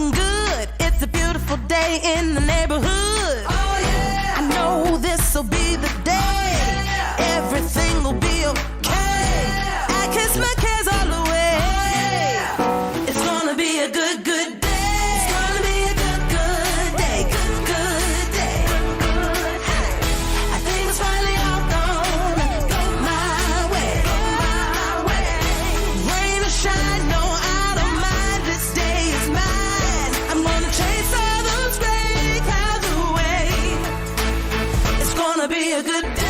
looking good. It's a beautiful day in the neighborhood. Oh yeah, I know this'll be the day. Oh, yeah. Everything will be okay. Oh, yeah. I kiss my cares all away. Oh, yeah. It's gonna be a good, good day. It's gonna be a good, good day. Good, good day. Hey. I think it's finally all gonna go my way. Go my way. Rain or shine, no, I don't mind. This day is mine. I'm gonna chase all those gray clouds away. It's gonna be a good day.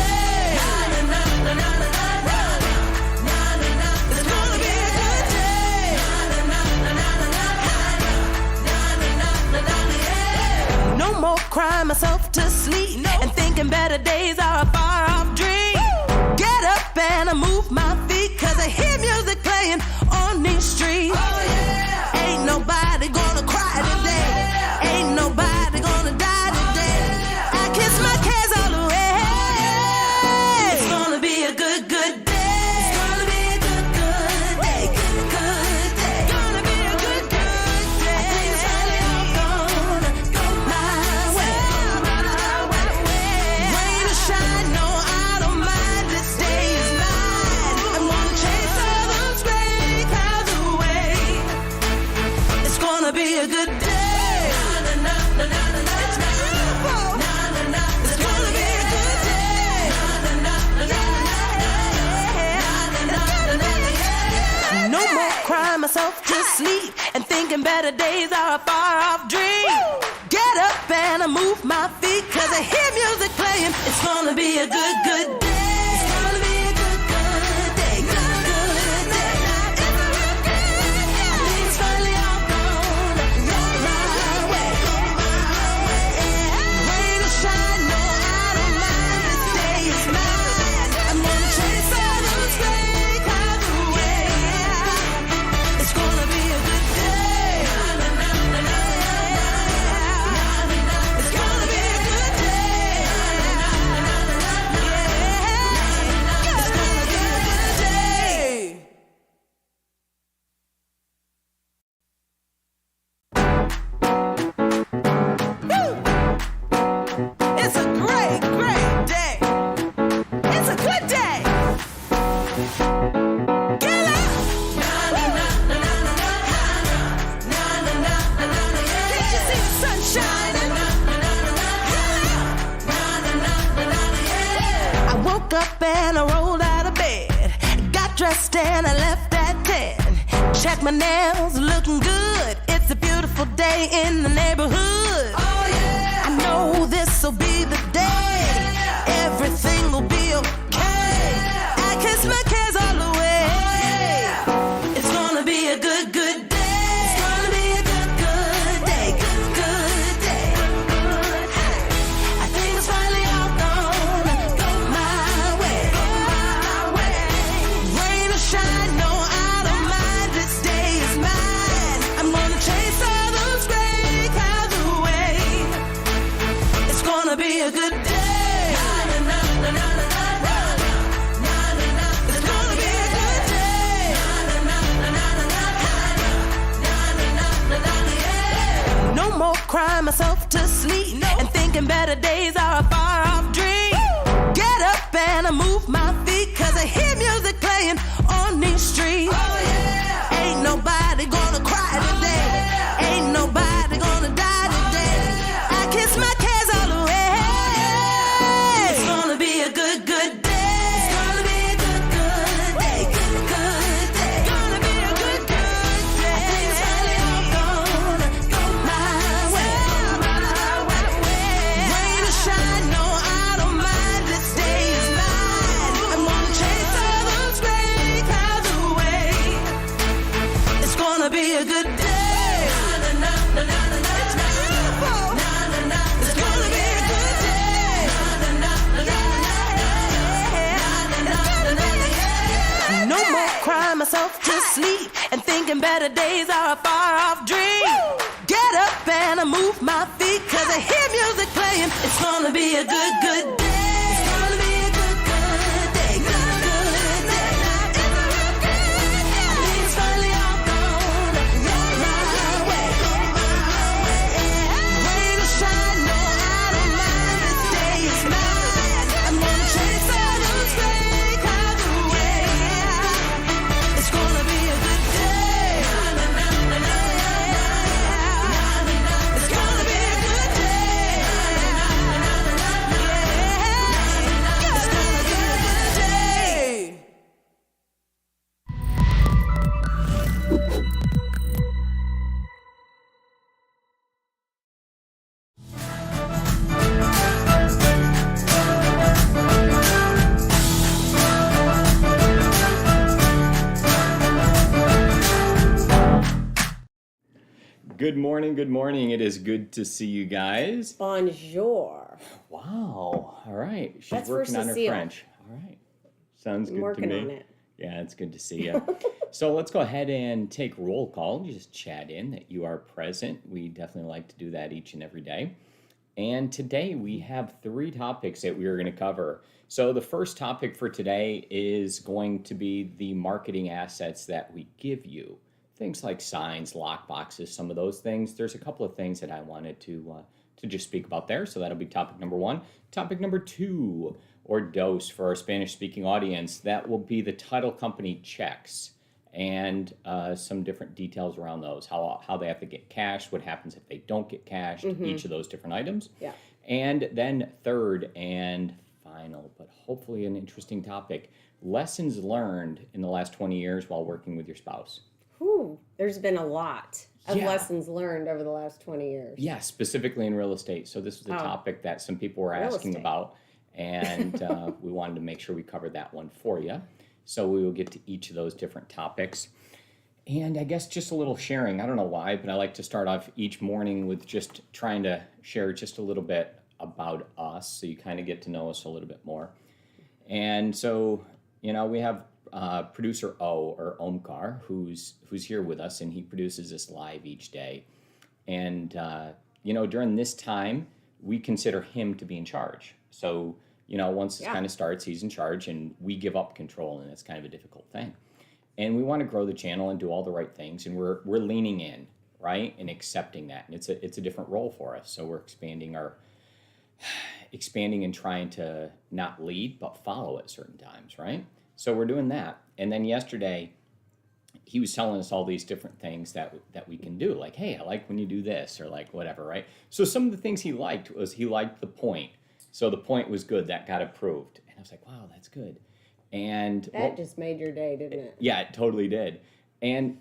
Cry myself to sleep and thinking better days are a far off dream. Get up and I move my feet, cause I hear music playing on these streets. Oh yeah. Ain't nobody gonna cry today. Oh, yeah. Ain't nobody gonna die today. Oh, yeah. I kiss my cares all away. Oh, yeah. It's gonna be a good, good day. It's gonna be a good, good day. Good, good day. It's gonna be a good, good day. I think it's finally all gonna go my way. Be a good day. It's beautiful. It's gonna be a good day. No more crying myself to sleep and thinking better days are a far off dream. Get up and I move my feet, cause I hear music playing. It's gonna be a good, good day. It's gonna be a good, good day. Good, good day. I think it's finally all up and I rolled out of bed, got dressed and I left at 10. Check my nails, looking good. It's a beautiful day in the neighborhood. Oh yeah, I know this'll be the day. Oh, yeah. Everything will be okay. Oh, yeah. I kiss my cares all away. Oh, yeah. It's gonna be a good, good day. It's gonna be a good, good day. Good, good day. Hey. I think it's finally all gonna go my way. Go my way. Rain or shine, no, I don't mind. This day is mine. I'm gonna chase all those gray clouds away. It's gonna be a good day. It's gonna be a good day. No more crying myself to sleep and thinking better days are a far off dream. Get up and I move my feet, cause I hear music playing on these streets. Oh yeah, ain't nobody gonna cry today. Oh, yeah. Ain't nobody gonna die today. Oh, yeah. I kiss my cares all away. Oh, yeah. It's gonna be a good, good day. It's gonna be a good, good day. Good, good day. It's gonna be a good, good day. I think it's finally all gonna go my way. Rain or shine, no, I don't mind. This day is mine. I'm gonna chase all those gray clouds away. It's gonna be a good day. It's beautiful. It's gonna be a good day. No more crying myself to sleep and thinking better days are a far off dream. Get up and I move my feet, cause I hear music playing. It's gonna be a good, good day. It's gonna be a good, good day. Good, good day. It's finally all gonna go my way. Good morning, good morning. It is good to see you guys. Bonjour. Wow. All right. She's That's working for on her Cecile. French. All right. Sounds I'm good to working me. on it. Yeah, it's good to see you. So let's go ahead and take roll call. Just chat in that you are present. We definitely like to do that each and every day. And today we have 3 topics that we are going to cover. So the first topic for today is going to be the marketing assets that we give you. Things like signs, lock boxes, some of those things. There's a couple of things that I wanted to just speak about there. So that'll be topic number 1. Topic number 2, or dos for our Spanish-speaking audience, that will be the title company checks and some different details around those, how they have to get cashed, what happens if they don't get cashed, each of those different items. Yeah. And then third and final, but hopefully an interesting topic, lessons learned in the last 20 years while working with your spouse. Whew, there's been a lot of Yeah. lessons learned over the last 20 years. Yeah, specifically in real estate. So this was a topic that some people were asking about, and we wanted to make sure we covered that one for you. So we will get to each of those different topics. And I guess just a little sharing. I don't know why, but I like to start off each morning with just trying to share just a little bit about us so you kind of get to know us a little bit more. And so, we have producer O, or Omkar, who's here with us, and he produces this live each day. And, during this time, we consider him to be in charge. So, once this kind of starts, he's in charge, and we give up control, and it's kind of a difficult thing. And we want to grow the channel and do all the right things, and we're leaning in, right, and accepting that. And it's a different role for us. So we're expanding and trying to not lead, but follow at certain times, right? So we're doing that. And then yesterday, he was telling us all these different things that we can do. Like, hey, I like when you do this, or like whatever, right? So some of the things he liked the point. So the point was good. That got approved. And I was like, wow, that's good. And that just made your day, didn't it? Yeah, it totally did. And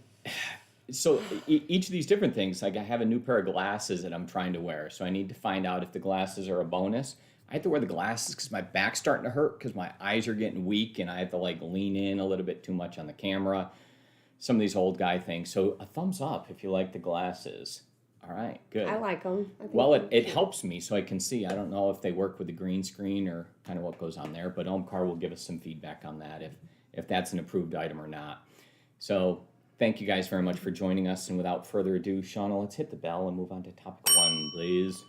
so each of these different things, like I have a new pair of glasses that I'm trying to wear. So I need to find out if the glasses are a bonus. I have to wear the glasses because my back's starting to hurt because my eyes are getting weak and I have to lean in a little bit too much on the camera. Some of these old guy things. So a thumbs up if you like the glasses. All right, good. I like them. Well, it helps me so I can see. I don't know if they work with the green screen or kind of what goes on there, but Omkar will give us some feedback on that if that's an approved item or not. So thank you guys very much for joining us. And without further ado, Shana, let's hit the bell and move on to topic 1, please.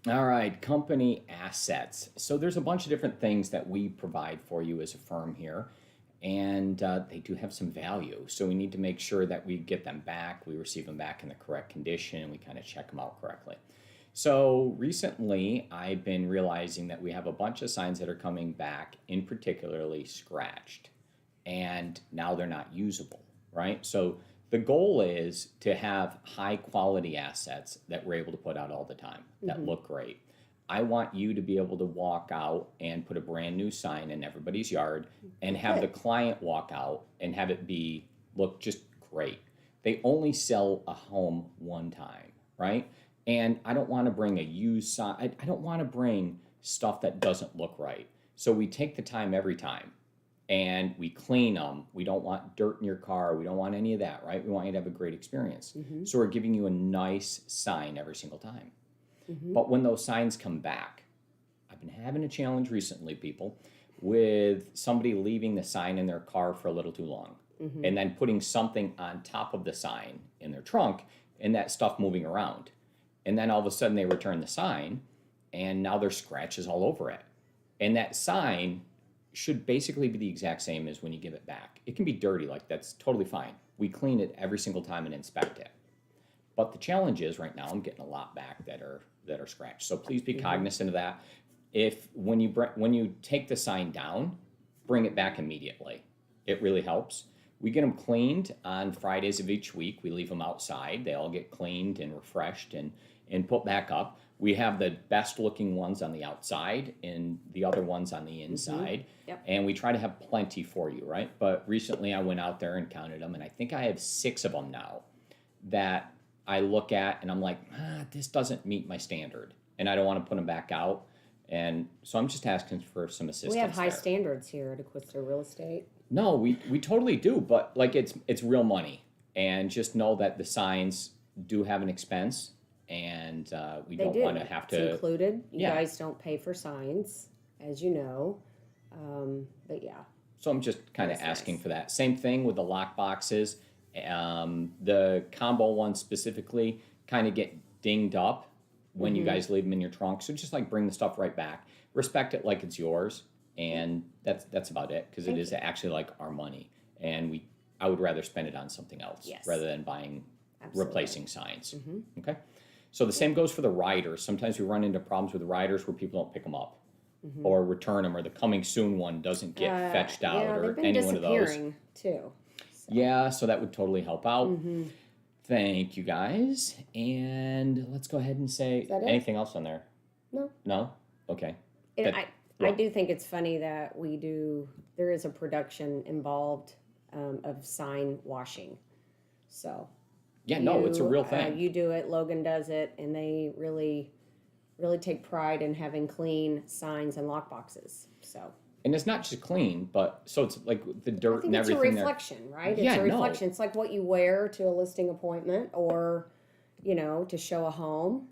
All right, company assets. So there's a bunch of different things that we provide for you as a firm here, and they do have some value. So we need to make sure that we get them back, we receive them back in the correct condition, and we kind of check them out correctly. So recently, I've been realizing that we have a bunch of signs that are coming back, in particularly scratched, and now they're not usable, right? So the goal is to have high quality assets that we're able to put out all the time, that look great. I want you to be able to walk out and put a brand new sign in everybody's yard and have the client walk out and have it look just great. They only sell a home one time, right? And I don't want to bring a used sign. I don't want to bring stuff that doesn't look right. So we take the time every time. And we clean them. We don't want dirt in your car. We don't want any of that, right? We want you to have a great experience. So we're giving you a nice sign every single time. But when those signs come back, I've been having a challenge recently, people, with somebody leaving the sign in their car for a little too long and then putting something on top of the sign in their trunk and that stuff moving around. And then all of a sudden they return the sign and now there's scratches all over it. And that sign should basically be the exact same as when you give it back. It can be dirty, that's totally fine. We clean it every single time and inspect it. But the challenge is right now I'm getting a lot back that are scratched. So please be cognizant of that. When you take the sign down, bring it back immediately. It really helps. We get them cleaned on Fridays of each week. We leave them outside. They all get cleaned and refreshed and put back up. We have the best looking ones on the outside and the other ones on the inside. Yep. And we try to have plenty for you, right? But recently I went out there and counted them, and I think I have 6 of them now that I look at and I'm like, this doesn't meet my standard. And I don't want to put them back out. And so I'm just asking for some assistance. We have high there. standards here at Acquisto Real Estate. No, we totally do, but like it's real money, and just know that the signs do have an expense, and we They don't do. want to have It's to. included. You Yeah. guys don't pay for signs, as you know. But yeah. So I'm just kind of That's asking nice. for that. Same thing with the lock boxes. The combo ones specifically kind of get dinged up when you guys leave them in your trunk. So just like bring the stuff right back. Respect it like it's yours, and that's about it, because it is actually like our money, and I would rather spend it on something else Yes. rather than buying Absolutely. replacing signs. Okay. So the same goes for the riders. Sometimes we run into problems with riders where people don't pick them up or return them, or the coming soon one doesn't get fetched out, Yeah, or they've been any one of those. disappearing too. Yeah, so that would totally help out. Thank you guys. And let's go ahead and say that it? anything else on there? No. No? Okay. And That- I yeah. do think it's funny that there is a production involved of sign washing. So Yeah, no, it's a real thing. You do it, Logan does it, and they really take pride in having clean signs and lock boxes. So And it's not just clean, but so it's like the I dirt think and it's a everything there. reflection, right? Yeah, It's a no. reflection. It's like what you wear to a listing appointment or, to show a home.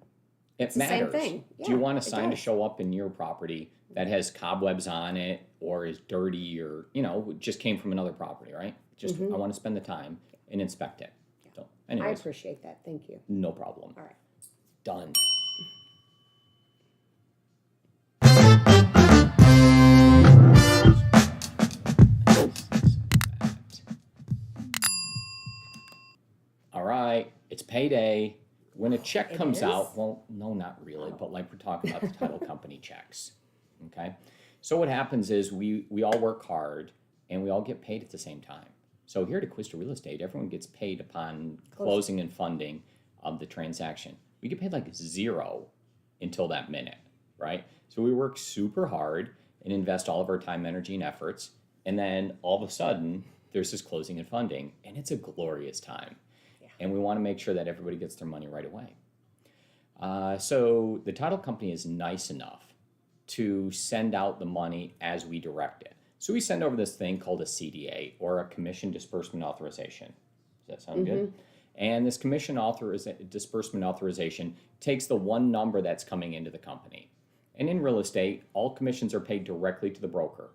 It the same matters. thing. Do you Yeah, want a it sign to does. show up in your property that has cobwebs on it, or is dirty, or just came from another property, right? Just I want to spend the time and inspect it. So, I anyways, appreciate that. Thank you. no problem. All right. Done. All right, it's payday. When a check It comes is? out, well, no, not really, but like we're talking about the title company checks. Okay, so what happens is we all work hard and we all get paid at the same time. So here at Acquisto Real Estate, everyone gets paid upon closing and funding of the transaction. We get paid like zero until that minute, right? So we work super hard and invest all of our time, energy, and efforts, and then all of a sudden there's this closing and funding, and it's a glorious time. And we want to make sure that everybody gets their money right away. So the title company is nice enough to send out the money as we direct it. So we send over this thing called a CDA, or a Commission Disbursement Authorization. Does that sound good? And this Commission Disbursement Authorization takes the one number that's coming into the company. And in real estate, all commissions are paid directly to the broker.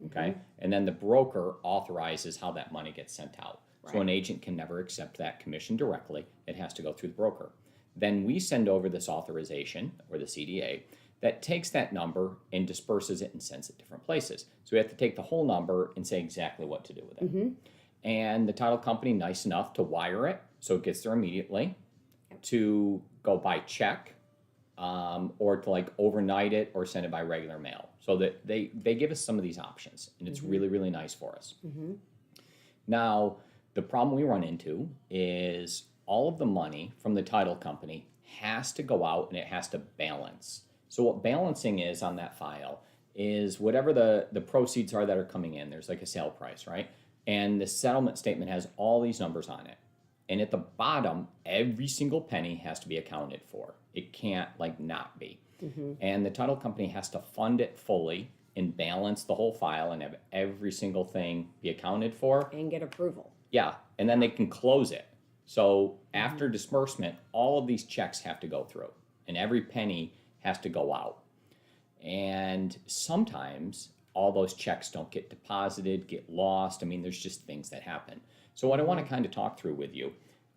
Okay? And then the broker authorizes how that money gets sent out. So an agent can never accept that commission directly. It has to go through the broker. Then we send over this authorization, or the CDA, that takes that number and disperses it and sends it different places. So we have to take the whole number and say exactly what to do with it. And the title company, nice enough to wire it, so it gets there immediately, to go by check, or to like overnight it or send it by regular mail. So that they give us some of these options, and it's really, really nice for us. Now, the problem we run into is all of the money from the title company has to go out and it has to balance. So what balancing is on that file is whatever the proceeds are that are coming in. There's like a sale price, right? And the settlement statement has all these numbers on it. And at the bottom, every single penny has to be accounted for. It can't like not be. And the title company has to fund it fully and balance the whole file and have every single thing be accounted for. And get approval. Yeah, and then they can close it. So after disbursement, all of these checks have to go through, and every penny has to go out. And sometimes all those checks don't get deposited, get lost. I mean, there's just things that happen. So what I want to kind of talk through with you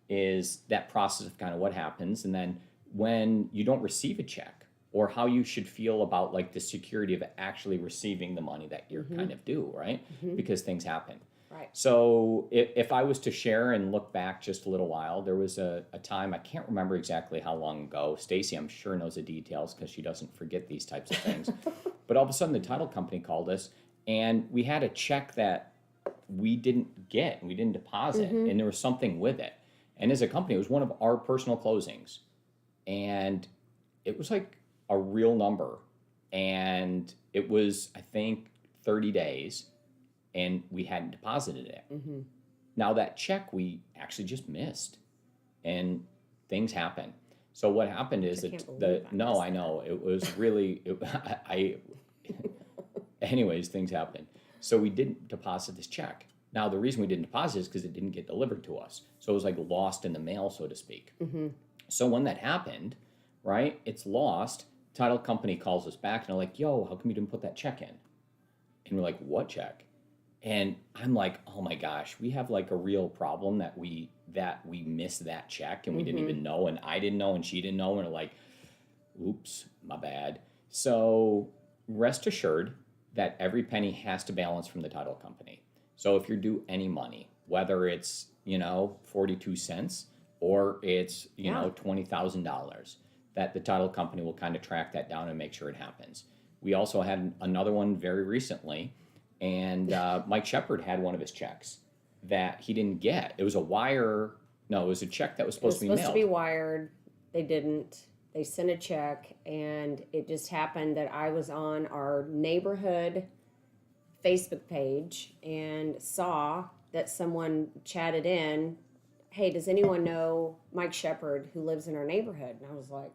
is that process of kind of what happens, and then when you don't receive a check, or how you should feel about like the security of actually receiving the money that you're kind of due, right? Because things happen. Right. So if I was to share and look back just a little while, there was a time, I can't remember exactly how long ago. Stacy, I'm sure, knows the details because she doesn't forget these types of things. But all of a sudden, the title company called us, and we had a check that we didn't get, we didn't deposit, and there was something with it. And as a company, it was one of our personal closings. And it was like a real number. And it was, I think, 30 days. And we hadn't deposited it. Now that check we actually just missed, and things happen. So what happened is I can't that believe I missed I know it was really anyways, things happened. So we didn't deposit this check. Now the reason we didn't deposit is because it didn't get delivered to us. So it was like lost in the mail, so to speak. So when that happened, right, it's lost. Title company calls us back and they're like, "Yo, how come you didn't put that check in?" And we're like, "What check?" And I'm like, "Oh my gosh, we have like a real problem that we missed that check and we didn't even know, and I didn't know and she didn't know." And we're like, "Oops, my bad." So rest assured that every penny has to balance from the title company. So if you're due any money, whether it's, 42 cents or it's, $20,000, that the title company will kind of track that down and make sure it happens. We also had another one very recently, and Mike Shepard had one of his checks that he didn't get. It was a wire. No, it was a check that was supposed to be mailed. It was supposed to be wired. They didn't. They sent a check, and it just happened that I was on our neighborhood Facebook page and saw that someone chatted in, "Hey, does anyone know Mike Shepard who lives in our neighborhood?" And I was like,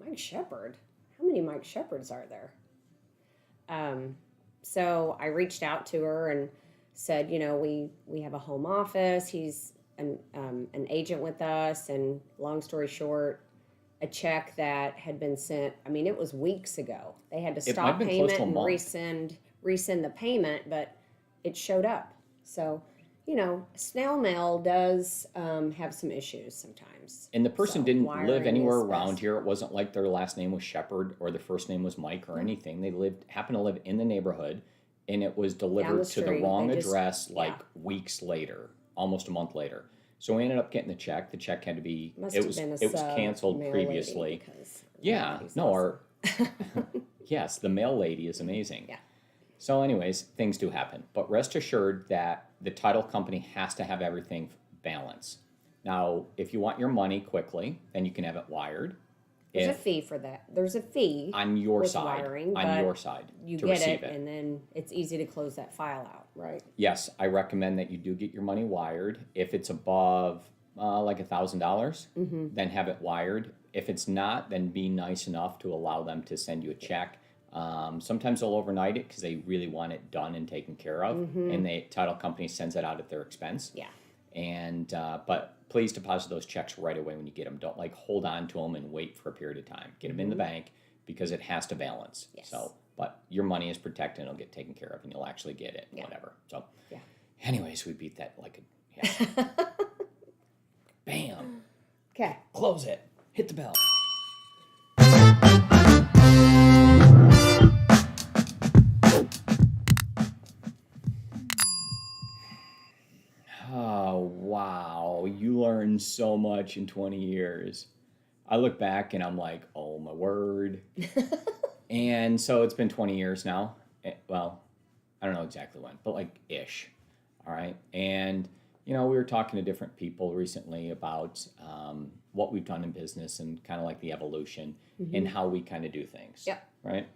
"Mike Shepard? How many Mike Shepards are there?" So I reached out to her and said, we have a home office. He's an agent with us, and long story short, a check that had been sent. I mean, it was weeks ago. They had to stop payment and resend the payment, but it showed up. So, snail mail does have some issues sometimes. And the person didn't live anywhere around here. It wasn't like their last name was Shepard or their first name was Mike or anything. They happened to live in the neighborhood, and it was delivered to the wrong address weeks later, almost a month later. So we ended up getting the check. The check had to be, it was canceled previously. Yes, the mail lady is amazing. Yeah. So anyways, things do happen. But rest assured that the title company has to have everything balanced. Now, if you want your money quickly, then you can have it wired. There's a fee for that. There's a fee on your side. Wiring, You get it, and then it's easy to close that file out, right? Yes, I recommend that you do get your money wired. If it's above like $1,000, then have it wired. If it's not, then be nice enough to allow them to send you a check. Sometimes they'll overnight it because they really want it done and taken care of, and the title company sends it out at their expense. Yeah. And but please deposit those checks right away when you get them. Don't hold on to them and wait for a period of time. Get them in the bank because it has to balance. Yes. So, But your money is protected and it'll get taken care of and you'll actually get it, whatever. So, anyways, we beat that like a, Bam. Okay. Close it. Hit the bell. Oh, wow. You learned so much in 20 years. I look back and I'm like, oh, my word. And so it's been 20 years now. Well, I don't know exactly when, but ish. All right. And, we were talking to different people recently about what we've done in business and kind of the evolution and how we kind of do things. Yeah. Right.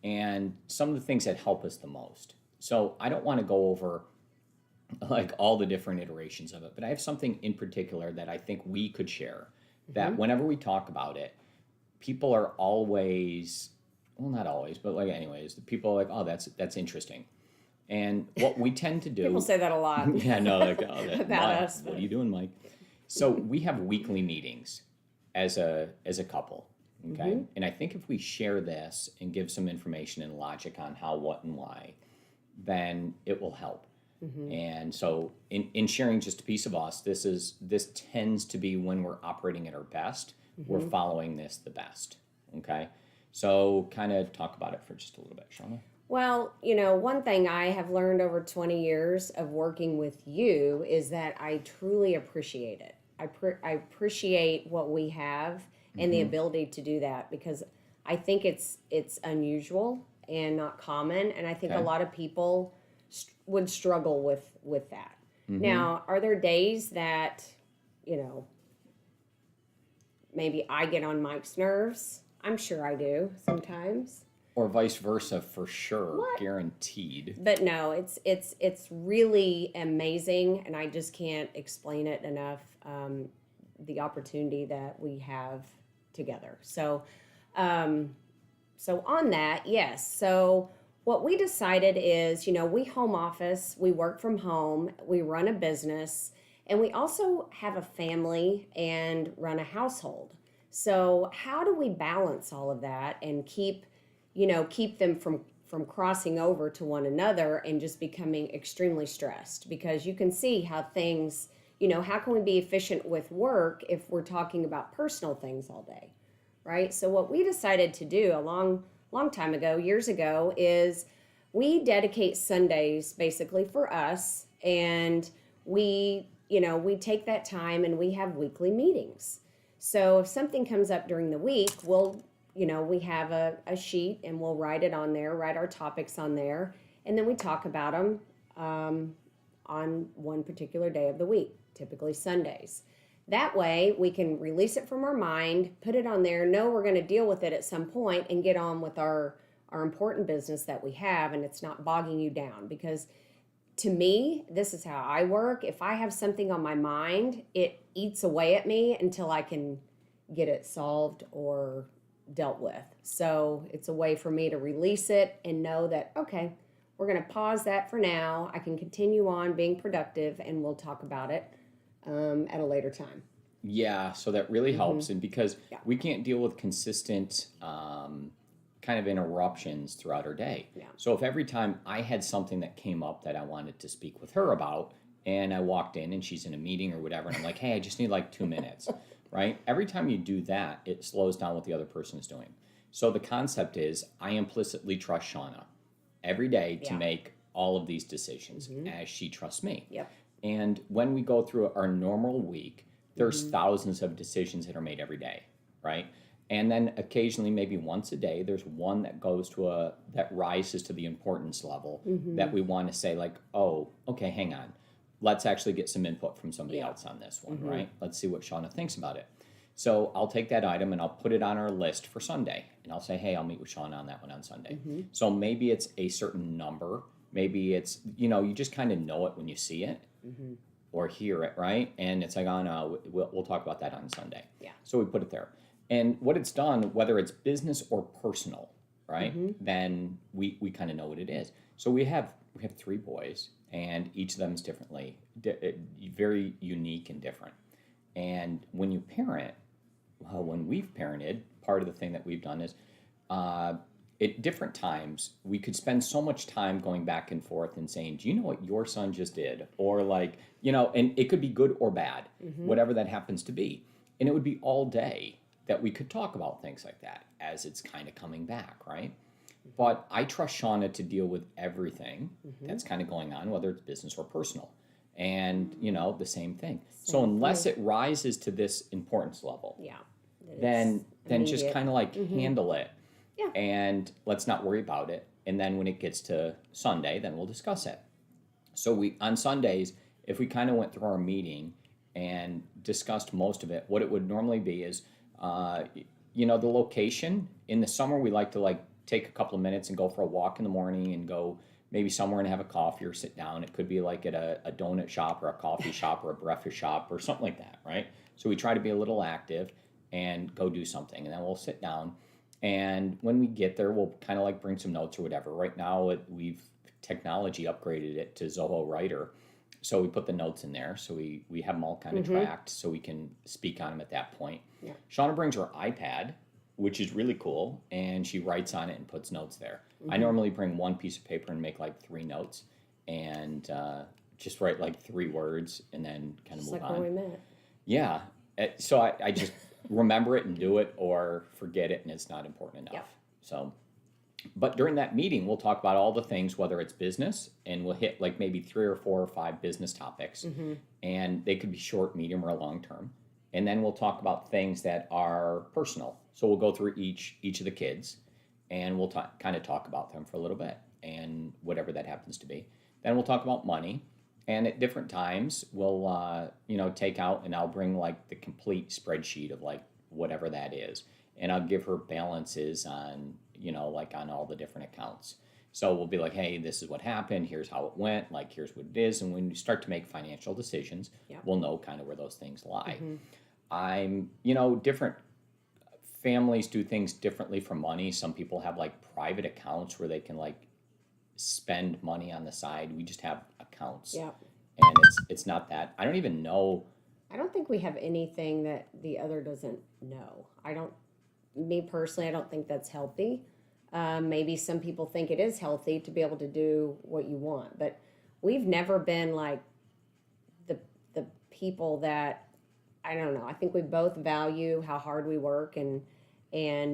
And some of the things that help us the most. So I don't want to go over all the different iterations of it, but I have something in particular that I think we could share that whenever we talk about it, people are always, well, not always, but anyways, the people are oh, that's interesting. And what we tend to do... People say that a lot. Yeah, no, about us. What are you doing, Mike? So we have weekly meetings as a couple, okay? And I think if we share this and give some information and logic on how, what, and why, then it will help. And so in sharing just a piece of us, this tends to be when we're operating at our best, we're following this the best, okay? So kind of talk about it for just a little bit, Shana. Well, one thing I have learned over 20 years of working with you is that I truly appreciate it. I appreciate what we have and the ability to do that because I think it's unusual and not common, and I think a lot of people would struggle with that. Now, are there days that, maybe I get on Mike's nerves? I'm sure I do sometimes. Or vice versa, for sure, guaranteed. But no, it's really amazing, and I just can't explain it enough. The opportunity that we have together. So, so on that, yes. So what we decided is, we home office, we work from home, we run a business, and we also have a family and run a household. So how do we balance all of that and keep them from crossing over to one another and just becoming extremely stressed? Because you can see how things, how can we be efficient with work if we're talking about personal things all day, right? So what we decided to do a long time ago, years ago, is we dedicate Sundays basically for us, and we take that time and we have weekly meetings. So if something comes up during the week, we have a sheet and we'll write it on there, write our topics on there, and then we talk about them on one particular day of the week, typically Sundays. That way we can release it from our mind, put it on there, know we're going to deal with it at some point, and get on with our important business that we have, and it's not bogging you down. Because to me, this is how I work. If I have something on my mind, it eats away at me until I can get it solved or dealt with. So it's a way for me to release it and know that, okay, we're going to pause that for now. I can continue on being productive, and we'll talk about it at a later time. Yeah, so that really helps. And because we can't deal with consistent kind of interruptions throughout our day. Yeah. So if every time I had something that came up that I wanted to speak with her about, and I walked in and she's in a meeting or whatever, and I'm like, hey, I just need like 2 minutes, right? Every time you do that, it slows down what the other person is doing. So the concept is I implicitly trust Shana every day to make all of these decisions as she trusts me. Yep. And when we go through our normal week, there's thousands of decisions that are made every day, right? And then occasionally, maybe once a day, there's one that goes to that rises to the importance level that we want to say like, oh, okay, hang on. Let's actually get some input from somebody else on this one, right? Let's see what Shana thinks about it. So I'll take that item and I'll put it on our list for Sunday. And I'll say, hey, I'll meet with Shana on that one on Sunday. So maybe it's a certain number. Maybe it's, you just kind of know it when you see it or hear it, right? And it's like, oh, no, we'll talk about that on Sunday. Yeah. So we put it there. And what it's done, whether it's business or personal, right, then we kind of know what it is. So we have 3 boys, and each of them is very unique and different. And when you parent, when we've parented, part of the thing that we've done is at different times, we could spend so much time going back and forth and saying, do you know what your son just did? Or like, and it could be good or bad, whatever that happens to be. And it would be all day that we could talk about things like that as it's kind of coming back, right? But I trust Shana to deal with everything that's kind of going on, whether it's business or personal. And, the same thing. So unless it rises to this importance level, then just kind of like handle it. Yeah. And let's not worry about it. And then when it gets to Sunday, then we'll discuss it. So on Sundays, if we kind of went through our meeting and discussed most of it, what it would normally be is, the location. In the summer, we like to take a couple of minutes and go for a walk in the morning and go maybe somewhere and have a coffee or sit down. It could be like at a donut shop or a coffee shop or a breakfast shop or something like that, right? So we try to be a little active and go do something, and then we'll sit down. And when we get there, we'll kind of bring some notes or whatever. Right now, we've technology upgraded it to Zoho Writer. So we put the notes in there. So we have them all kind of tracked so we can speak on them at that point. Yeah. Shauna brings her iPad, which is really cool, and she writes on it and puts notes there. I normally bring one piece of paper and make 3 notes and just write 3 words and then kind of move on. Where we met. Yeah. So I just remember it and do it or forget it and it's not important enough. Yep. So, but during that meeting, we'll talk about all the things, whether it's business, and we'll hit maybe 3 or 4 or 5 business topics, and they could be short, medium, or long term. And then we'll talk about things that are personal. So we'll go through each of the kids, and we'll kind of talk about them for a little bit, and whatever that happens to be. Then we'll talk about money, and at different times we'll take out, and I'll bring the complete spreadsheet of whatever that is, and I'll give her balances on on all the different accounts. So we'll be like, hey, this is what happened. Here's how it went. Here's what it is. And when you start to make financial decisions, we'll know kind of where those things lie. I'm, different families do things differently for money. Some people have like private accounts where they can like spend money on the side. We just have accounts. Yeah. And it's not that. I don't even know. I don't think we have anything that the other doesn't know. Me personally, I don't think that's healthy. Maybe some people think it is healthy to be able to do what you want, but we've never been like the people that, I don't know. I think we both value how hard we work and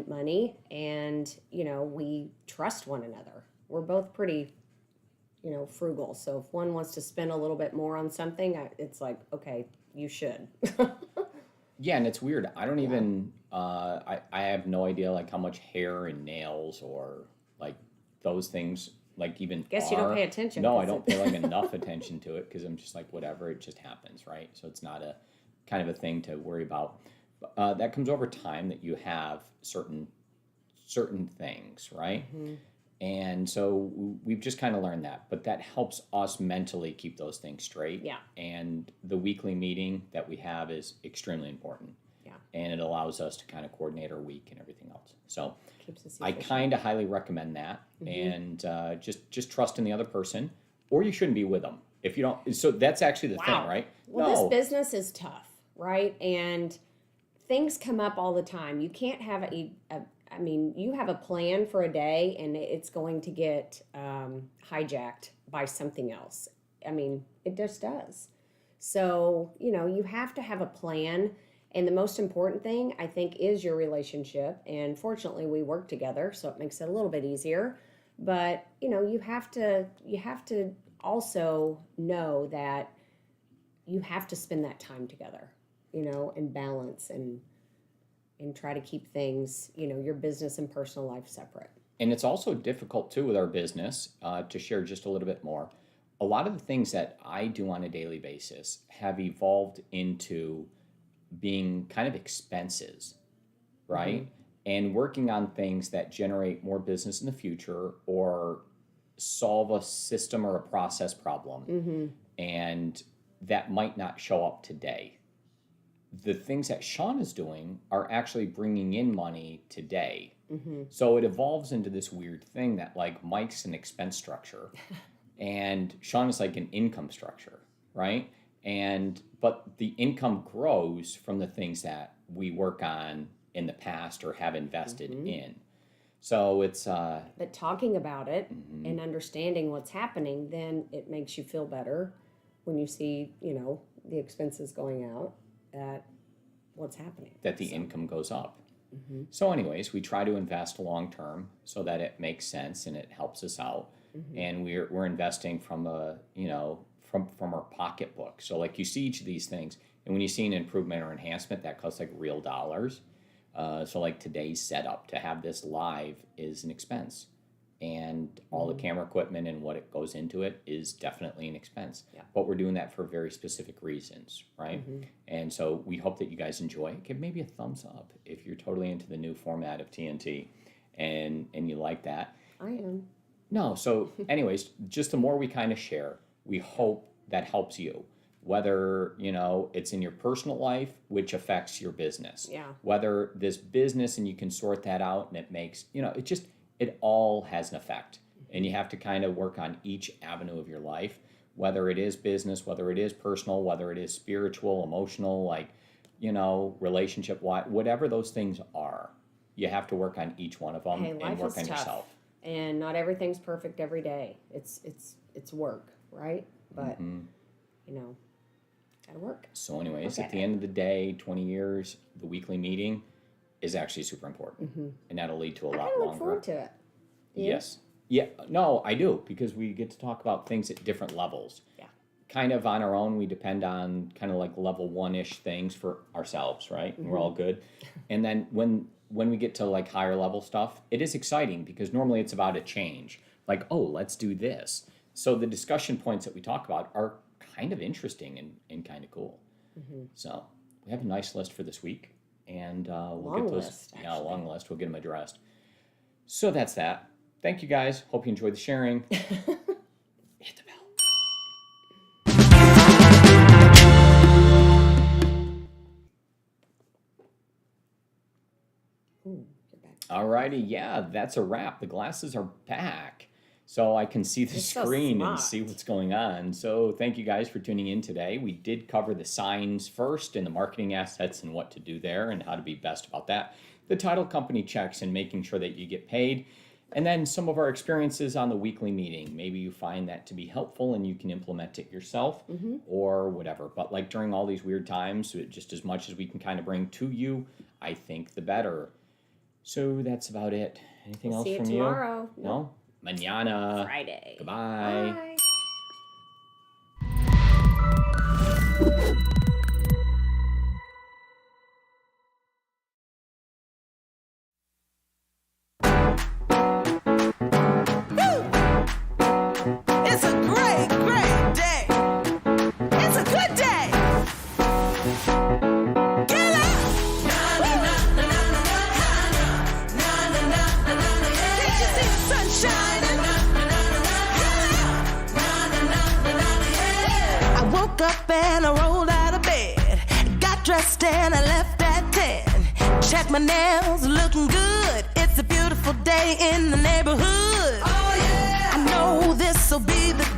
money, and we trust one another. We're both pretty, frugal. So if one wants to spend a little bit more on something, it's like, okay, you should. Yeah, and it's weird. I don't even. I have no idea like how much hair and nails or like those things like even. Guess you don't pay attention. No, I don't pay like enough attention to it because I'm just like whatever. It just happens, right? So it's not a kind of a thing to worry about. That comes over time that you have certain things, right? Mm-hmm. And so we've just kind of learned that, but that helps us mentally keep those things straight. Yeah. And the weekly meeting that we have is extremely important. Yeah. And it allows us to kind of coordinate our week and everything else. So keeps us I efficient. kind of highly recommend that. Mm-hmm. And just trust in the other person, or you shouldn't be with them if you don't. So that's actually the thing, right? Well, this business is tough, right? And things come up all the time. You can't have you have a plan for a day and it's going to get hijacked by something else. I mean, it just does. So, you have to have a plan. And the most important thing, I think, is your relationship. And fortunately, we work together, so it makes it a little bit easier. But, you have to also know that you have to spend that time together, and balance and try to keep things, your business and personal life separate. And it's also difficult, too, with our business, to share just a little bit more. A lot of the things that I do on a daily basis have evolved into being kind of expenses, right? Mm-hmm. And working on things that generate more business in the future or solve a system or a process problem. Mm-hmm. And that might not show up today. The things that Sean is doing are actually bringing in money today. Mm-hmm. So it evolves into this weird thing that like Mike's an expense structure and Sean is like an income structure, right? But the income grows from the things that we work on in the past or have invested mm-hmm. in. So it's... But talking about it mm-hmm. and understanding what's happening, then it makes you feel better when you see, the expenses going out. That what's happening. That the income goes up. Mm-hmm. So anyways, we try to invest long term so that it makes sense and it helps us out. Mm-hmm. And we're investing from from our pocketbook. So like you see each of these things, and when you see an improvement or enhancement, that costs like real dollars. So like today's setup to have this live is an expense. And all the camera equipment and what it goes into it is definitely an expense. Yeah. But we're doing that for very specific reasons, right? Mm-hmm. And so we hope that you guys enjoy it. Give maybe a thumbs up if you're totally into the new format of TNT and you like that. I am. No, so anyways, just the more we kind of share, we hope that helps you. Whether, it's in your personal life, which affects your business. Yeah. Whether this business and you can sort that out and it makes, it all has an effect. And you have to kind of work on each avenue of your life, whether it is business, whether it is personal, whether it is spiritual, emotional, relationship, whatever those things are. You have to work on each one of them and work on tough. Yourself. And not everything's perfect every day. It's work, right? But, gotta work. So anyways, at the end of the day, 20 years, the weekly meeting is actually super important. Mm-hmm. And that'll lead to a lot longer. I look forward to it. Yes. Yeah. No, I do, because we get to talk about things at different levels. Yeah. Kind of on our own, we depend on kind of like level 1-ish things for ourselves, right? Mm-hmm. We're all good. And then when we get to like higher level stuff, it is exciting because normally it's about a change. Like, oh, let's do this. So the discussion points that we talk about are kind of interesting and kind of cool. Mm-hmm. So we have a nice list for this week. And we'll get those. List, yeah, a long list. We'll get them addressed. So that's that. Thank you guys. Hope you enjoyed the sharing. Hit the bell. Alrighty, yeah, that's a wrap. The glasses are back. So I can see the You're so screen and smart. see what's going on. So thank you guys for tuning in today. We did cover the signs first and the marketing assets and what to do there and how to be best about that. The title company checks and making sure that you get paid. And then some of our experiences on the weekly meeting. Maybe you find that to be helpful and you can implement it yourself or whatever. But like during all these weird times, just as much as we can kind of bring to you, I think the better. So that's about it. Anything else See you from tomorrow. you? No? Mañana. Friday. Goodbye. Bye. It's a great, great day. It's a good day. Get up. Can't you see the sun shining? I woke up and I rolled out of bed. Got dressed and I left at 10. Checked my nails, looking good. It's a beautiful day in the neighborhood. Oh yeah. I know this'll be the